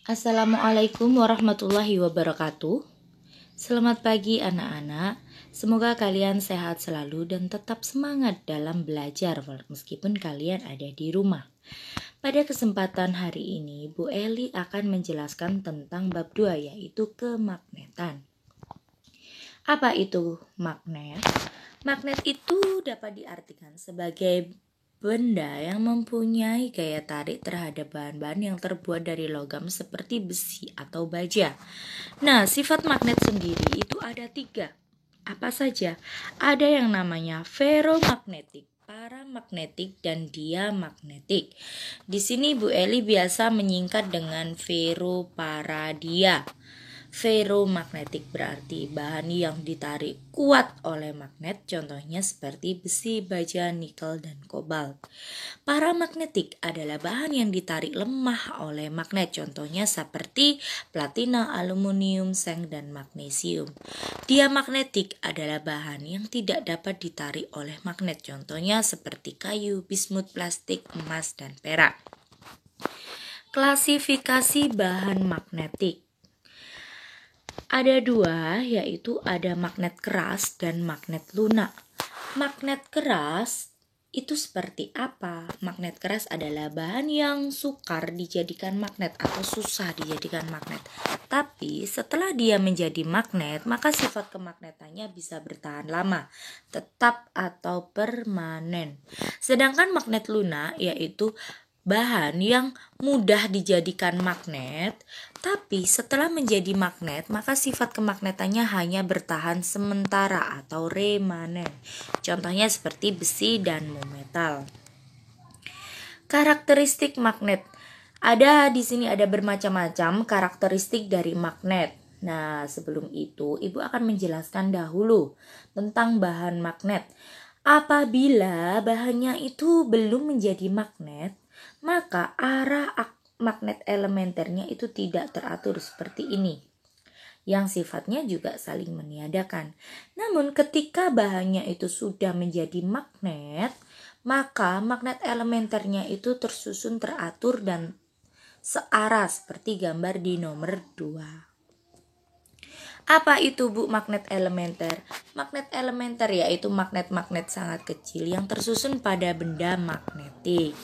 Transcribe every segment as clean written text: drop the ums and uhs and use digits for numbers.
Assalamualaikum warahmatullahi wabarakatuh. Selamat pagi anak-anak. Semoga kalian sehat selalu dan tetap semangat dalam belajar meskipun kalian ada di rumah. Pada kesempatan hari ini, Bu Eli akan menjelaskan tentang bab 2 yaitu kemagnetan. Apa itu magnet? Magnet itu dapat diartikan sebagai benda yang mempunyai gaya tarik terhadap bahan-bahan yang terbuat dari logam seperti besi atau baja. Nah, sifat magnet sendiri itu ada 3. Apa saja? Ada yang namanya ferromagnetik, paramagnetik, dan diamagnetik. Di sini Bu Eli biasa menyingkat dengan ferroparadia. Ferromagnetik berarti bahan yang ditarik kuat oleh magnet, contohnya seperti besi, baja, nikel, dan kobalt. Paramagnetik adalah bahan yang ditarik lemah oleh magnet, contohnya seperti platina, aluminium, seng, dan magnesium. Diamagnetik adalah bahan yang tidak dapat ditarik oleh magnet, contohnya seperti kayu, bismut, plastik, emas, dan perak. Klasifikasi bahan magnetik ada 2, yaitu ada magnet keras dan magnet lunak. Magnet keras itu seperti apa? Magnet keras adalah bahan yang sukar dijadikan magnet atau susah dijadikan magnet. Tapi setelah dia menjadi magnet, maka sifat kemagnetannya bisa bertahan lama, tetap atau permanen. Sedangkan magnet lunak yaitu bahan yang mudah dijadikan magnet, tapi setelah menjadi magnet, maka sifat kemagnetannya hanya bertahan sementara atau remanen. Contohnya seperti besi dan mumetal. Karakteristik magnet. Di sini ada bermacam-macam karakteristik dari magnet. Nah, sebelum itu, Ibu akan menjelaskan dahulu tentang bahan magnet. Apabila bahannya itu belum menjadi magnet, maka arah magnet elementernya itu tidak teratur seperti ini, yang sifatnya juga saling meniadakan. Namun ketika bahannya itu sudah menjadi magnet, maka magnet elementernya itu tersusun teratur dan searah seperti gambar di nomor 2. Apa itu Bu magnet elementer? Magnet elementer yaitu magnet-magnet sangat kecil yang tersusun pada benda magnetik.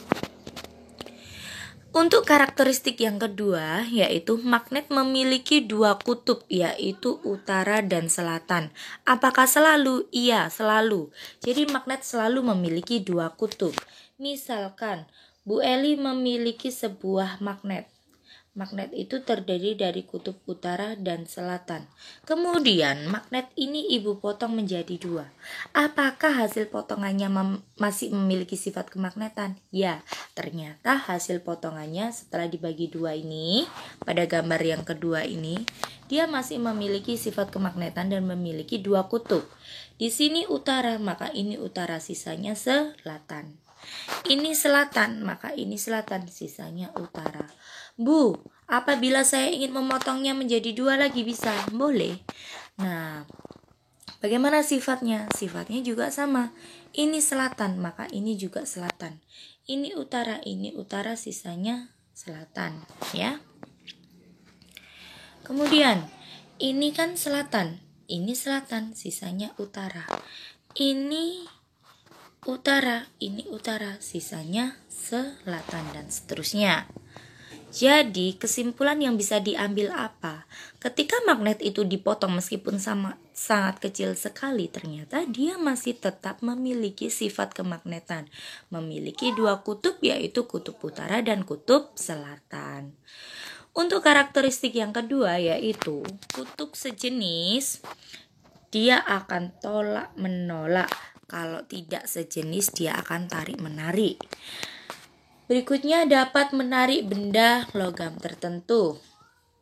Untuk karakteristik yang kedua, yaitu magnet memiliki 2 kutub, yaitu utara dan selatan. Apakah selalu? Iya, selalu. Jadi magnet selalu memiliki 2 kutub. Misalkan, Bu Eli memiliki sebuah magnet. Magnet itu terdiri dari kutub utara dan selatan. Kemudian magnet ini Ibu potong menjadi 2. Apakah hasil potongannya masih memiliki sifat kemagnetan? Ya, ternyata hasil potongannya setelah dibagi 2 ini, pada gambar yang kedua ini, dia masih memiliki sifat kemagnetan dan memiliki 2 kutub. Di sini utara, maka ini utara, sisanya selatan. Ini selatan, maka ini selatan, sisanya utara. Bu, apabila saya ingin memotongnya menjadi 2 lagi bisa? Boleh. Nah, bagaimana sifatnya? Sifatnya juga sama. Ini selatan, maka ini juga selatan. Ini utara, sisanya selatan, ya. Kemudian, ini kan selatan, ini selatan, sisanya utara. Ini utara, sisanya selatan, dan seterusnya. Jadi kesimpulan yang bisa diambil apa? Ketika magnet itu dipotong meskipun sangat kecil sekali, ternyata dia masih tetap memiliki sifat kemagnetan. Memiliki 2 kutub, yaitu kutub utara dan kutub selatan. Untuk karakteristik yang kedua, yaitu kutub sejenis, dia akan tolak menolak. Kalau tidak sejenis, dia akan tarik menarik. Berikutnya dapat menarik benda logam tertentu.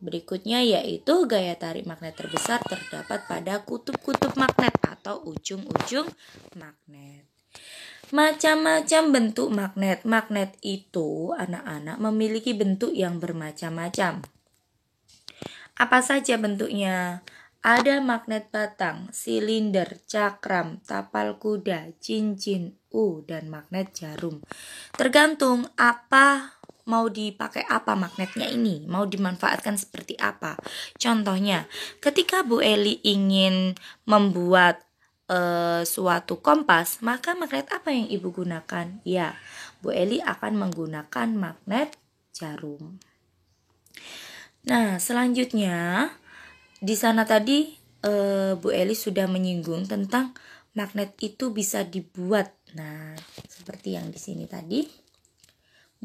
Berikutnya yaitu gaya tarik magnet terbesar terdapat pada kutub-kutub magnet atau ujung-ujung magnet. Macam-macam bentuk magnet. Magnet itu anak-anak memiliki bentuk yang bermacam-macam. Apa saja bentuknya? Ada magnet batang, silinder, cakram, tapal kuda, cincin, dan magnet jarum. Tergantung apa mau dipakai apa magnetnya ini? Mau dimanfaatkan seperti apa? Contohnya, ketika Bu Eli ingin membuat suatu kompas, maka magnet apa yang Ibu gunakan? Ya, Bu Eli akan menggunakan magnet jarum. Nah, selanjutnya di sana tadi Bu Eli sudah menyinggung tentang magnet itu bisa dibuat. Nah, seperti yang di sini tadi,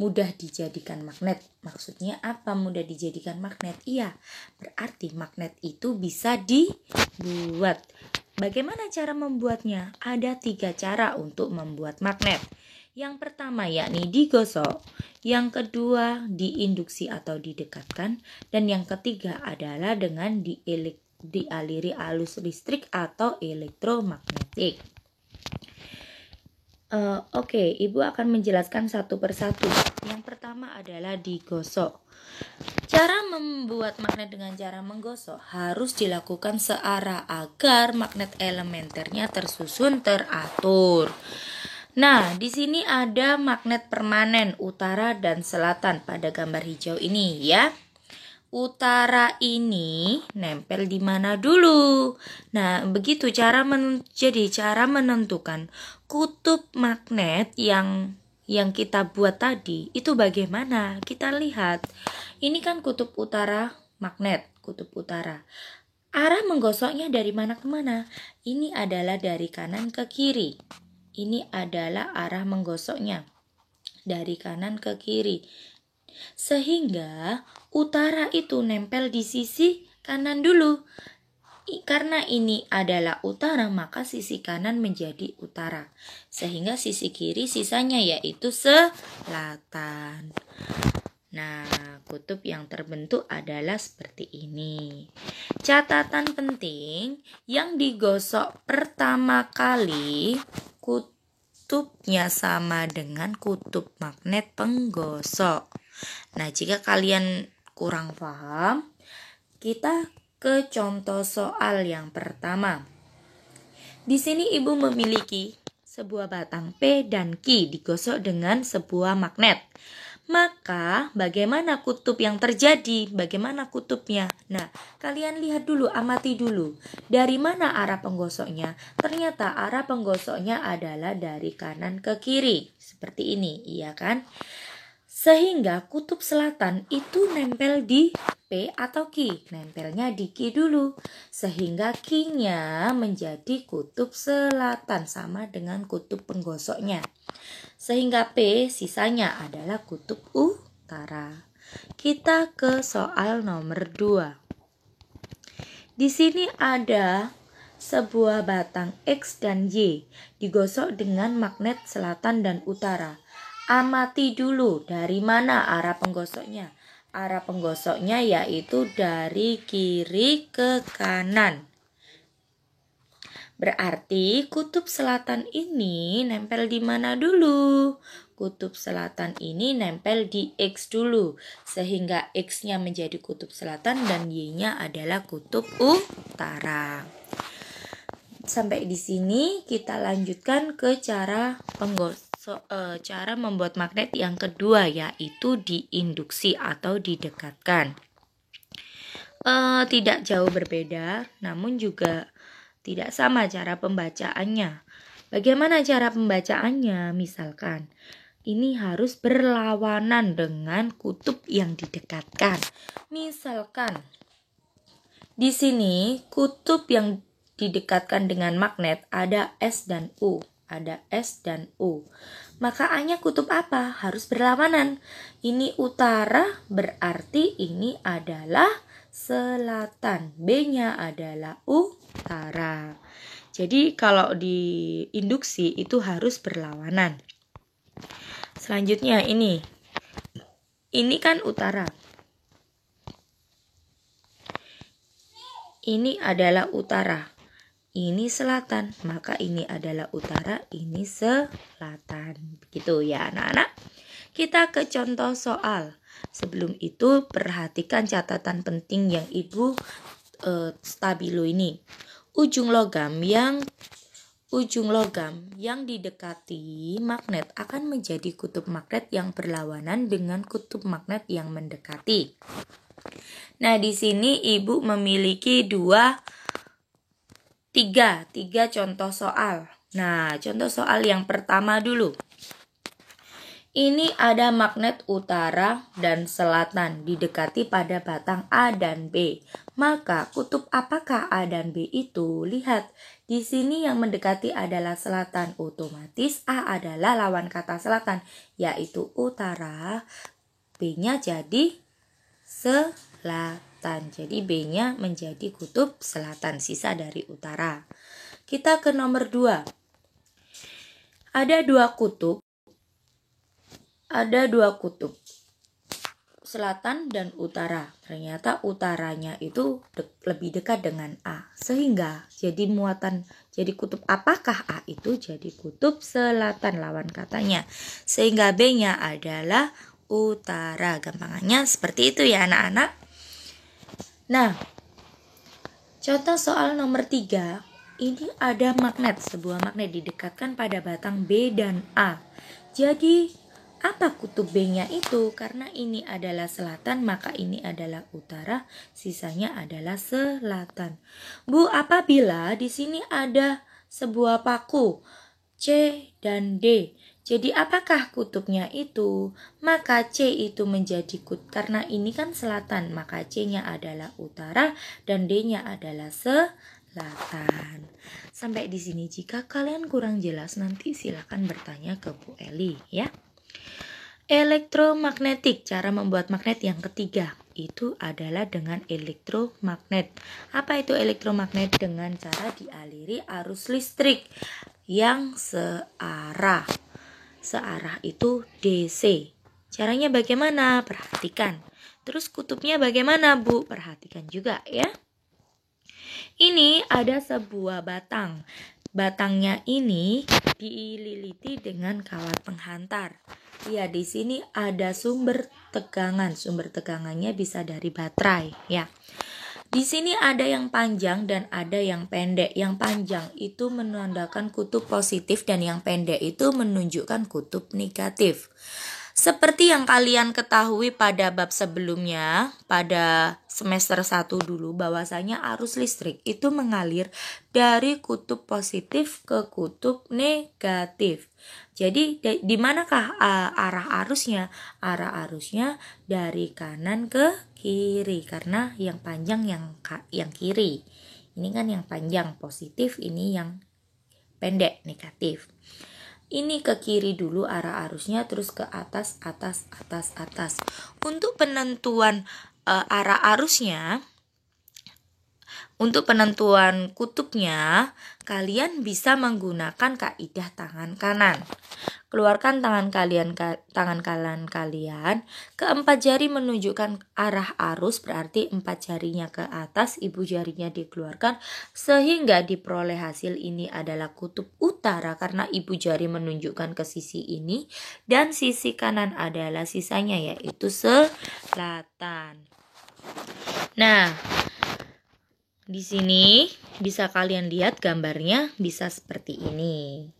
mudah dijadikan magnet. Maksudnya apa mudah dijadikan magnet? Iya, berarti magnet itu bisa dibuat. Bagaimana cara membuatnya? Ada 3 cara untuk membuat magnet. Yang pertama yakni digosok, yang kedua diinduksi atau didekatkan, dan yang ketiga adalah dengan dialiri arus listrik atau elektromagnetik. Oke, Ibu akan menjelaskan satu persatu. Yang pertama adalah digosok. Cara membuat magnet dengan cara menggosok harus dilakukan searah agar magnet elementernya tersusun teratur. Nah, di sini ada magnet permanen utara dan selatan pada gambar hijau ini ya. Utara ini nempel di mana dulu? Nah, begitu cara menentukan kutub magnet yang kita buat tadi itu bagaimana? Kita lihat. Ini kan kutub utara magnet, kutub utara. Arah menggosoknya dari mana ke mana? Ini adalah dari kanan ke kiri. Ini adalah arah menggosoknya dari kanan ke kiri. Sehingga utara itu nempel di sisi kanan dulu. Karena ini adalah utara, maka sisi kanan menjadi utara. Sehingga sisi kiri sisanya yaitu selatan. Nah, kutub yang terbentuk adalah seperti ini. Catatan penting, yang digosok pertama kali kutubnya sama dengan kutub magnet penggosok. Nah, jika kalian kurang paham, kita ke contoh soal yang pertama. Di sini Ibu memiliki sebuah batang P dan Q digosok dengan sebuah magnet. Maka bagaimana kutub yang terjadi? Bagaimana kutubnya? Nah, kalian lihat dulu, amati dulu. Dari mana arah penggosoknya? Ternyata arah penggosoknya adalah dari kanan ke kiri. Seperti ini, iya kan? Sehingga kutub selatan itu nempel di P atau Q. Nempelnya di Q dulu. Sehingga Q-nya menjadi kutub selatan sama dengan kutub penggosoknya. Sehingga P sisanya adalah kutub utara. Kita ke soal nomor 2. Di sini ada sebuah batang X dan Y digosok dengan magnet selatan dan utara. Amati dulu dari mana arah penggosoknya. Arah penggosoknya yaitu dari kiri ke kanan. Berarti kutub selatan ini nempel di mana dulu? Kutub selatan ini nempel di X dulu. Sehingga X-nya menjadi kutub selatan dan Y-nya adalah kutub utara. Sampai di sini kita lanjutkan ke cara cara membuat magnet yang kedua, yaitu diinduksi atau didekatkan. Tidak jauh berbeda, namun juga tidak sama cara pembacaannya. Bagaimana cara pembacaannya? Misalkan ini harus berlawanan dengan kutub yang didekatkan. Misalkan di sini kutub yang didekatkan dengan magnet ada S dan U. Ada S dan U. Maka A-nya kutub apa? Harus berlawanan. Ini utara, berarti ini adalah selatan. B-nya adalah utara. Jadi kalau di induksi itu harus berlawanan. Selanjutnya ini. Ini kan utara. Ini adalah utara. Ini selatan, maka ini adalah utara, ini selatan. Begitu ya anak-anak. Kita ke contoh soal. Sebelum itu perhatikan catatan penting yang Ibu stabilo ini. Ujung logam yang ujung logam yang didekati magnet akan menjadi kutub magnet yang berlawanan dengan kutub magnet yang mendekati. Nah, di sini Ibu memiliki tiga contoh soal. Nah, contoh soal yang pertama dulu. Ini ada magnet utara dan selatan didekati pada batang A dan B. Maka kutub apakah A dan B itu? Lihat, di sini yang mendekati adalah selatan. Otomatis A adalah lawan kata selatan, yaitu utara. B-nya jadi selatan. Jadi B-nya menjadi kutub selatan, sisa dari utara. Kita ke nomor 2. Ada dua kutub, selatan dan utara. Ternyata utaranya itu lebih dekat dengan A, sehingga jadi kutub apakah A itu? Jadi kutub selatan lawan katanya, sehingga B-nya adalah utara. Gampangannya seperti itu ya anak-anak. Nah, contoh soal nomor 3. Ini ada magnet, sebuah magnet didekatkan pada batang B dan A. Jadi, apa kutub B-nya itu? Karena ini adalah selatan, maka ini adalah utara, sisanya adalah selatan. Bu, apabila di sini ada sebuah paku C dan D, jadi apakah kutubnya itu? Maka C itu menjadi karena ini kan selatan, maka C-nya adalah utara dan D-nya adalah selatan. Sampai di sini, jika kalian kurang jelas nanti silakan bertanya ke Bu Eli ya. Elektromagnetik, cara membuat magnet yang ketiga itu adalah dengan elektromagnet. Apa itu elektromagnet? Dengan cara dialiri arus listrik yang searah. Searah itu DC. Caranya bagaimana? Perhatikan. Terus kutubnya bagaimana, Bu? Perhatikan juga ya. Ini ada sebuah batang. Batangnya ini dililiti dengan kawat penghantar. Ya, di sini ada sumber tegangan. Sumber tegangannya bisa dari baterai ya. Di sini ada yang panjang dan ada yang pendek. Yang panjang itu menandakan kutub positif dan yang pendek itu menunjukkan kutub negatif. Seperti yang kalian ketahui pada bab sebelumnya, pada semester 1 dulu, bahwasanya arus listrik itu mengalir dari kutub positif ke kutub negatif. Jadi di manakah arah arusnya? Arah arusnya dari kanan ke kiri, karena yang panjang yang kiri. Ini kan yang panjang positif, ini yang pendek negatif. Ini ke kiri dulu arah arusnya, terus ke atas. Untuk penentuan arah arusnya, untuk penentuan kutubnya, kalian bisa menggunakan kaidah tangan kanan. Keluarkan tangan kanan kalian. Keempat jari menunjukkan arah arus, berarti 4 jarinya ke atas, ibu jarinya dikeluarkan, sehingga diperoleh hasil ini adalah kutub utara karena ibu jari menunjukkan ke sisi ini, dan sisi kanan adalah sisanya yaitu selatan. Nah, di sini bisa kalian lihat gambarnya bisa seperti ini.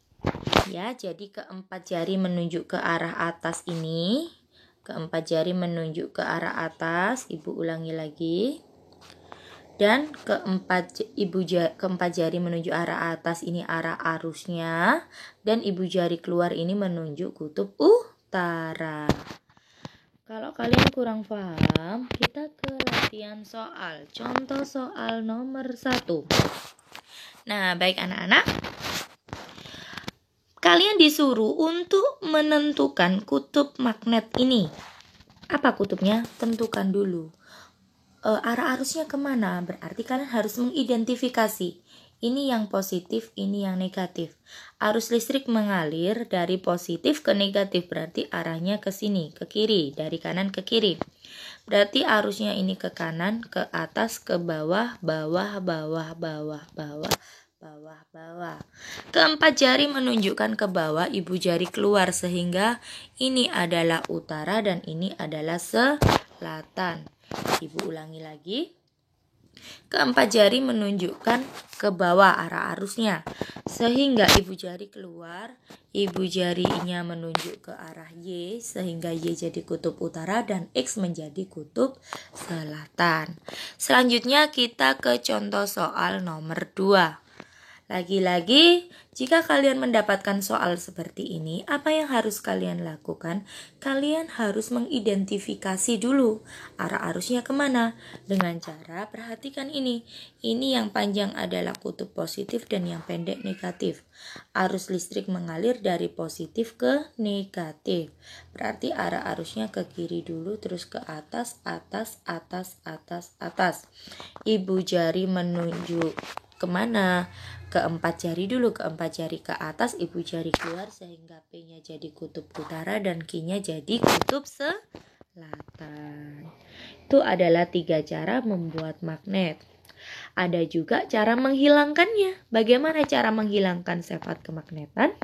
Ya, jadi keempat jari menunjuk ke arah atas ini. Keempat jari menunjuk ke arah atas. Ibu ulangi lagi. Dan keempat jari menunjuk arah atas, ini arah arusnya. Dan ibu jari keluar ini menunjuk kutub utara. Kalau kalian kurang paham, kita ke latihan soal. Contoh soal nomor 1. Nah, baik anak-anak, kalian disuruh untuk menentukan kutub magnet ini. Apa kutubnya? Tentukan dulu. Arah arusnya kemana? Berarti kalian harus mengidentifikasi. Ini yang positif, ini yang negatif. Arus listrik mengalir dari positif ke negatif, berarti arahnya ke sini, ke kiri, dari kanan ke kiri. Berarti arusnya ini ke kanan, ke atas, ke bawah, bawah. Keempat jari menunjukkan ke bawah, ibu jari keluar, sehingga ini adalah utara dan ini adalah selatan. Ibu ulangi lagi. Keempat jari menunjukkan ke bawah arah arusnya, sehingga ibu jari keluar, ibu jarinya menunjuk ke arah Y, sehingga Y jadi kutub utara dan X menjadi kutub selatan. Selanjutnya kita ke contoh soal nomor 2. Lagi-lagi, jika kalian mendapatkan soal seperti ini, apa yang harus kalian lakukan? Kalian harus mengidentifikasi dulu arah arusnya kemana. Dengan cara perhatikan ini. Ini yang panjang adalah kutub positif dan yang pendek negatif. Arus listrik mengalir dari positif ke negatif. Berarti arah arusnya ke kiri dulu, terus ke atas, atas, atas, atas, atas. Ibu jari menunjuk kemana? Keempat jari dulu, keempat jari ke atas, ibu jari keluar, sehingga P-nya jadi kutub utara dan Q-nya jadi kutub selatan. Itu adalah 3 cara membuat magnet. Ada juga cara menghilangkannya. Bagaimana cara menghilangkan sifat kemagnetan?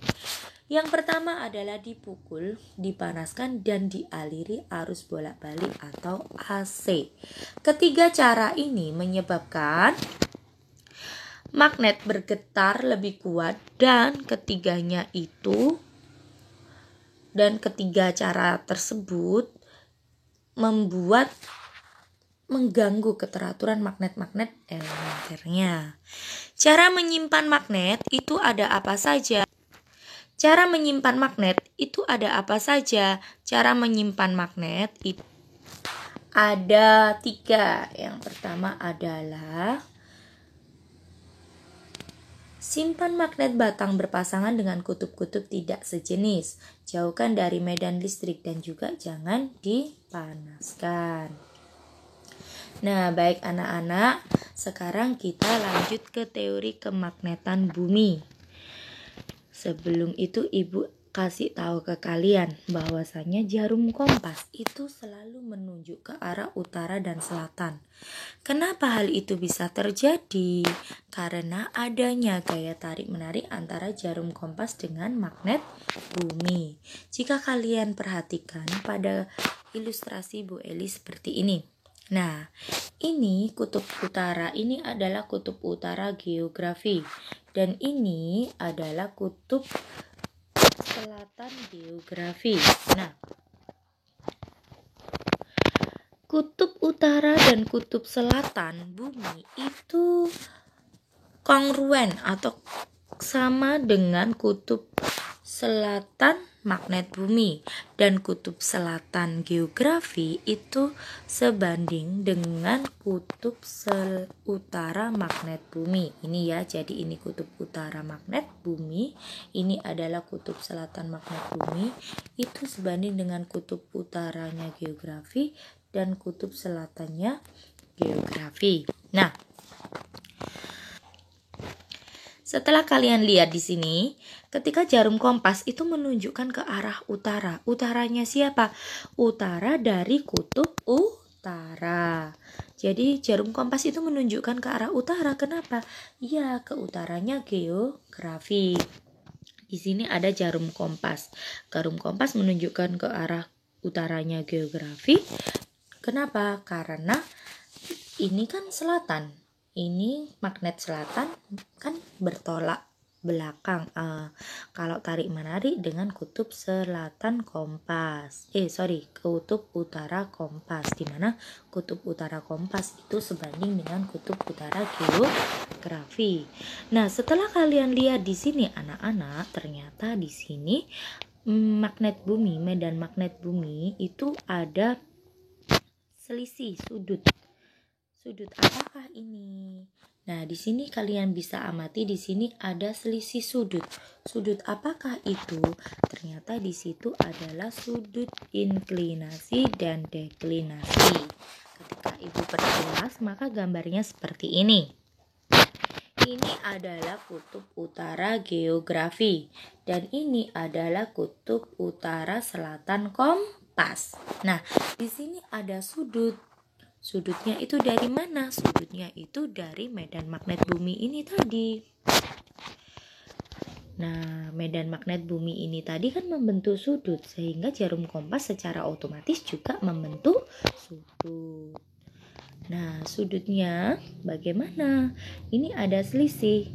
Yang pertama adalah dipukul, dipanaskan, dan dialiri arus bolak-balik atau AC. Ketiga cara ini menyebabkan magnet bergetar lebih kuat, dan ketiga cara tersebut mengganggu keteraturan magnet-magnet elementernya. Cara menyimpan magnet itu ada apa saja? Cara menyimpan magnet itu ada apa saja? Cara menyimpan magnet itu ada 3. Yang pertama adalah simpan magnet batang berpasangan dengan kutub-kutub tidak sejenis. Jauhkan dari medan listrik dan juga jangan dipanaskan. Nah, baik anak-anak, sekarang kita lanjut ke teori kemagnetan bumi. Sebelum itu ibu kasih tahu ke kalian bahwasanya jarum kompas itu selalu menunjuk ke arah utara dan selatan. Kenapa hal itu bisa terjadi? Karena adanya gaya tarik-menarik antara jarum kompas dengan magnet bumi. Jika kalian perhatikan pada ilustrasi Bu Eli seperti ini. Nah, ini kutub utara, ini adalah kutub utara geografi. Dan ini adalah kutub selatan geografi. Nah, kutub utara dan kutub selatan bumi itu kongruen atau sama dengan kutub selatan magnet bumi, dan kutub selatan geografi itu sebanding dengan kutub utara magnet bumi. Ini ya, jadi ini kutub utara magnet bumi, ini adalah kutub selatan magnet bumi, itu sebanding dengan kutub utaranya geografi dan kutub selatannya geografi. Nah, setelah kalian lihat di sini, ketika jarum kompas itu menunjukkan ke arah utara. Utaranya siapa? Utara dari kutub utara. Jadi jarum kompas itu menunjukkan ke arah utara. Kenapa? Ya, ke utaranya geografi. Di sini ada jarum kompas. Jarum kompas menunjukkan ke arah utaranya geografi. Kenapa? Karena ini kan selatan. Ini magnet selatan kan bertolak belakang kalau tarik menarik dengan kutub selatan kompas. Kutub utara kompas, di mana kutub utara kompas itu sebanding dengan kutub utara geografi. Nah, setelah kalian lihat di sini anak-anak, ternyata di sini magnet bumi, medan magnet bumi itu ada selisih sudut. Sudut apakah ini? Nah, di sini kalian bisa amati, di sini ada selisih sudut. Sudut apakah itu? Ternyata di situ adalah sudut inklinasi dan deklinasi. Ketika ibu perjelas, maka gambarnya seperti ini. Ini adalah kutub utara geografi dan ini adalah kutub utara selatan kompas. Nah, di sini ada sudut. Sudutnya itu dari mana? Sudutnya itu dari medan magnet bumi ini tadi. Nah, medan magnet bumi ini tadi kan membentuk sudut, sehingga jarum kompas secara otomatis juga membentuk sudut. Nah, sudutnya bagaimana? Ini ada selisih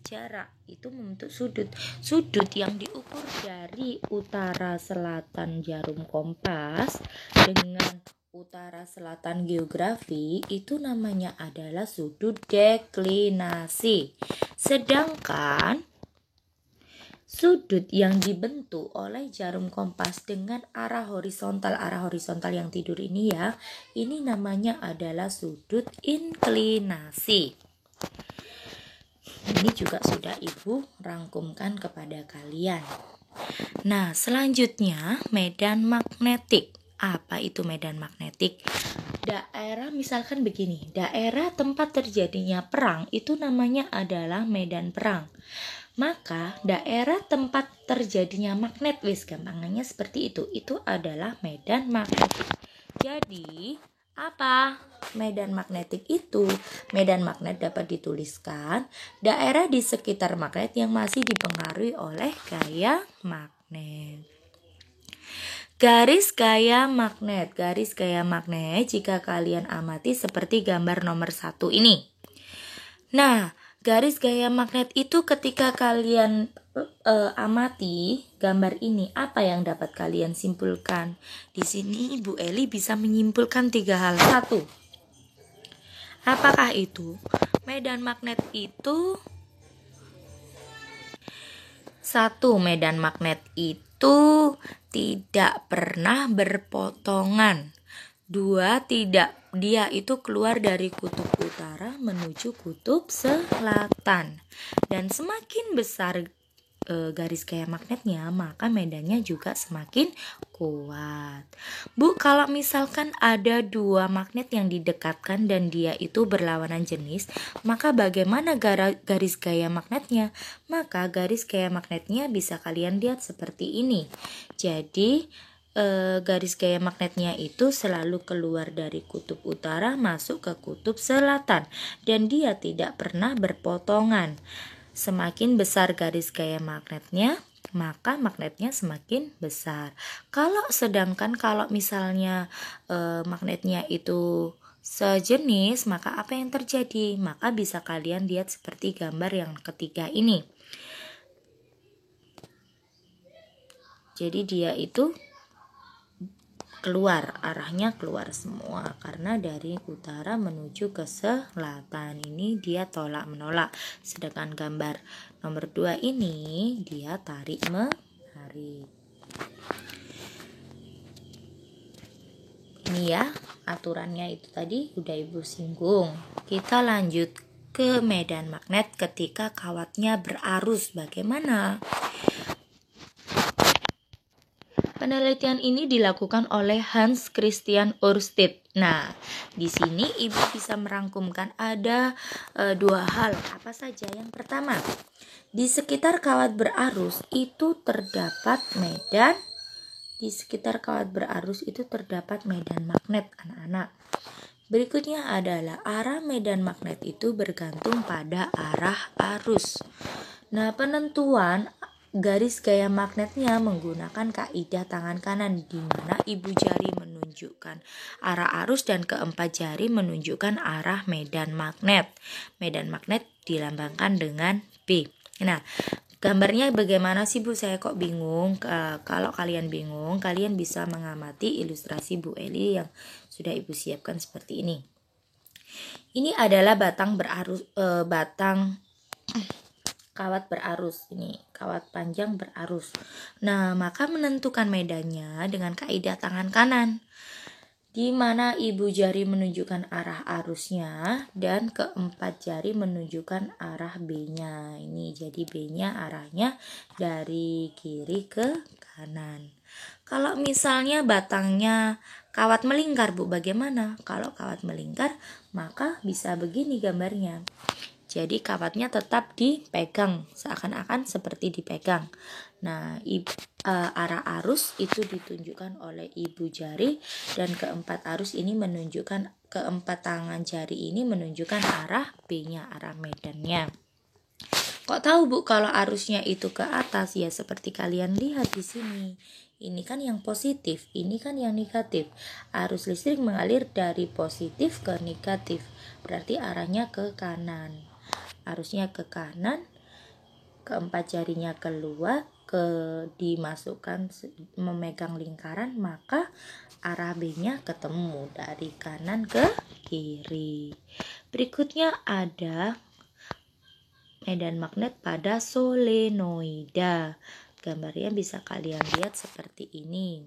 jarak, itu membentuk sudut. Sudut yang diukur dari utara selatan jarum kompas dengan utara selatan geografi itu namanya adalah sudut deklinasi. Sedangkan sudut yang dibentuk oleh jarum kompas dengan arah horizontal yang tidur ini ya, ini namanya adalah sudut inklinasi. Ini juga sudah Ibu rangkumkan kepada kalian. Nah, selanjutnya medan magnetik. Apa itu medan magnetik? Daerah misalkan begini, daerah tempat terjadinya perang itu namanya adalah medan perang. Maka daerah tempat terjadinya magnet, gampangannya seperti itu adalah medan magnetik. Jadi apa medan magnetik itu? Medan magnet dapat dituliskan daerah di sekitar magnet yang masih dipengaruhi oleh gaya magnet. Garis gaya magnet jika kalian amati seperti gambar nomor 1 ini. Nah, garis gaya magnet itu ketika kalian amati gambar ini, apa yang dapat kalian simpulkan? Di sini Ibu Eli bisa menyimpulkan 3 hal. 1. Apakah itu? Medan magnet itu tidak pernah berpotongan. 2, dia itu keluar dari kutub utara menuju kutub selatan. Dan semakin besar garis gaya magnetnya, maka medannya juga semakin kuat. Bu, kalau misalkan ada 2 magnet yang didekatkan dan dia itu berlawanan jenis, maka bagaimana garis gaya magnetnya? Maka garis gaya magnetnya bisa kalian lihat seperti ini. Jadi garis gaya magnetnya itu selalu keluar dari kutub utara masuk ke kutub selatan, dan dia tidak pernah berpotongan. Semakin besar garis gaya magnetnya, maka magnetnya semakin besar. Sedangkan kalau misalnya magnetnya itu sejenis, maka apa yang terjadi? Maka bisa kalian lihat seperti gambar yang ketiga ini. Jadi dia itu arahnya keluar semua karena dari utara menuju ke selatan. Ini dia tolak menolak. Sedangkan gambar nomor 2 ini dia tarik menarik. Ini ya aturannya itu tadi udah Ibu singgung. Kita lanjut ke medan magnet ketika kawatnya berarus. Bagaimana? Penelitian ini dilakukan oleh Hans Christian Ørsted. Nah, di sini Ibu bisa merangkumkan ada 2 hal. Apa saja? Yang pertama, di sekitar kawat berarus itu terdapat medan magnet, anak-anak. Berikutnya adalah arah medan magnet itu bergantung pada arah arus. Nah, penentuan garis gaya magnetnya menggunakan kaidah tangan kanan, di mana ibu jari menunjukkan arah arus dan keempat jari menunjukkan arah medan magnet. Medan magnet dilambangkan dengan B. Nah, gambarnya bagaimana sih Bu? Saya kok bingung. Kalau kalian bingung, kalian bisa mengamati ilustrasi Bu Eli yang sudah Ibu siapkan seperti ini. Ini adalah batang kawat berarus, ini kawat panjang berarus. Nah, maka menentukan medannya dengan kaidah tangan kanan, di mana ibu jari menunjukkan arah arusnya dan keempat jari menunjukkan arah B-nya. Ini jadi B-nya arahnya dari kiri ke kanan. Kalau misalnya batangnya kawat melingkar Bu, bagaimana? Kalau kawat melingkar, maka bisa begini gambarnya. Jadi kawatnya tetap dipegang, seakan-akan seperti dipegang. Nah, arah arus itu ditunjukkan oleh ibu jari, dan keempat tangan jari ini menunjukkan arah B-nya, arah medannya. Kok tahu Bu kalau arusnya itu ke atas? Ya seperti kalian lihat di sini. Ini kan yang positif, ini kan yang negatif. Arus listrik mengalir dari positif ke negatif. Berarti arahnya ke kanan. Arusnya ke kanan, keempat jarinya keluar, dimasukkan memegang lingkaran, maka arah B-nya ketemu dari kanan ke kiri. Berikutnya ada medan magnet pada solenoida. Gambarnya bisa kalian lihat seperti ini.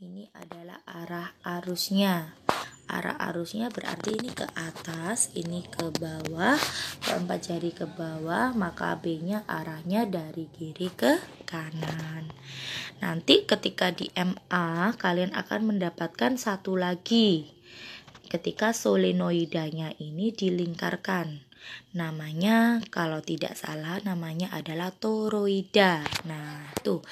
Ini adalah arah arusnya. Arah arusnya berarti ini ke atas, ini ke bawah, keempat jari ke bawah, maka B-nya arahnya dari kiri ke kanan. Nanti ketika di MA kalian akan mendapatkan satu lagi. Ketika solenoidanya ini dilingkarkan. Namanya kalau tidak salah namanya adalah toroida. Nah, tuh.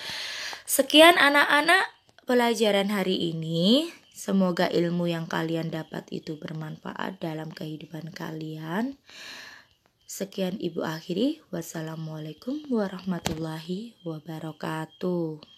Sekian anak-anak pelajaran hari ini. Semoga ilmu yang kalian dapat itu bermanfaat dalam kehidupan kalian. Sekian Ibu akhiri. Wassalamualaikum warahmatullahi wabarakatuh.